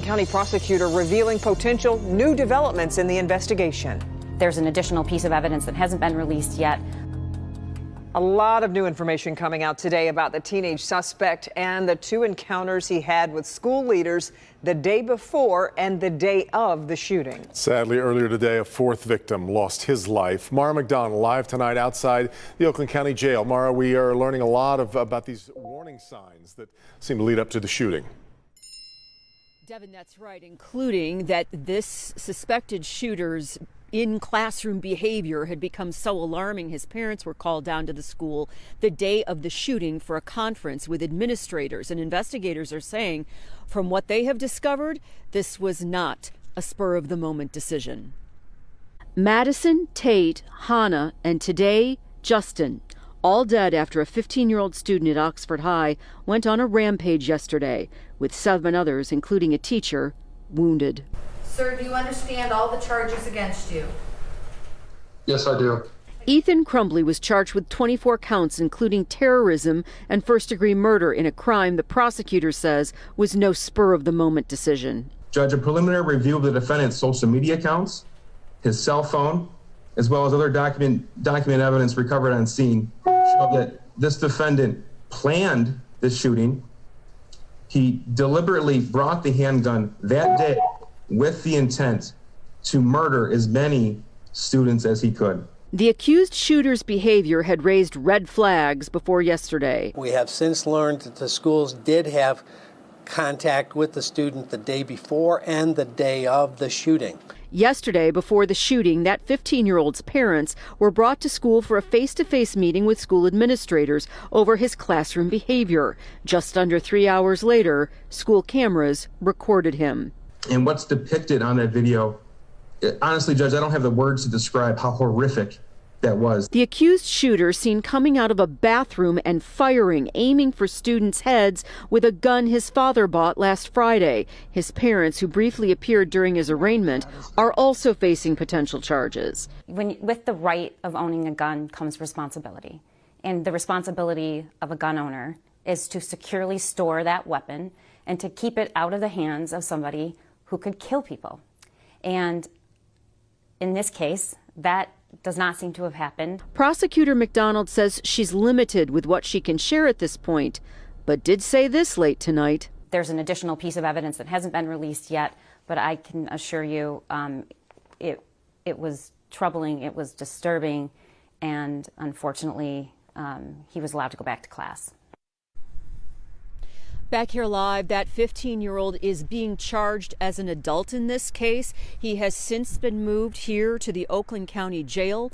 County prosecutor revealing potential new developments in the investigation. There's an additional piece of evidence that hasn't been released yet. A lot of new information coming out today about the teenage suspect and the two encounters he had with school leaders the day before and the day of the shooting. Sadly, earlier today, a fourth victim lost his life. Mara McDonald live tonight outside the Oakland County Jail. Mara, we are learning a lot about these warning signs that seem to lead up to the shooting. Devin, that's right, including that this suspected shooter's in-classroom behavior had become so alarming his parents were called down to the school the day of the shooting for a conference with administrators. And investigators are saying, from what they have discovered, this was not a spur-of-the-moment decision. Madison, Tate, Hannah, and today, Justin, all dead after a 15-year-old student at Oxford High went on a rampage yesterday, with 7 others, including a teacher, wounded. Sir, do you understand all the charges against you? Yes, I do. Ethan Crumbly was charged with 24 counts, including terrorism and first-degree murder in a crime the prosecutor says was no spur-of-the-moment decision. Judge, a preliminary review of the defendant's social media accounts, his cell phone, as well as other document evidence recovered on scene, show that this defendant planned this shooting. He deliberately brought the handgun that day with the intent to murder as many students as he could. The accused shooter's behavior had raised red flags before yesterday. We have since learned that the schools did have contact with the student the day before and the day of the shooting. Yesterday, before the shooting, that 15-year-old's parents were brought to school for a face-to-face meeting with school administrators over his classroom behavior. Just under 3 hours later, school cameras recorded him. And what's depicted on that video, honestly, Judge, I don't have the words to describe how horrific that was. The accused shooter seen coming out of a bathroom and firing, aiming for students' heads with a gun his father bought last Friday. His parents, who briefly appeared during his arraignment, are also facing potential charges. With the right of owning a gun comes responsibility. And the responsibility of a gun owner is to securely store that weapon and to keep it out of the hands of somebody who could kill people. And in this case, that does not seem to have happened. Prosecutor McDonald says she's limited with what she can share at this point, but did say this late tonight. There's an additional piece of evidence that hasn't been released yet, but I can assure you it was troubling, it was disturbing, and unfortunately, he was allowed to go back to class. Back here live, that 15-year-old is being charged as an adult in this case. He has since been moved here to the Oakland County Jail.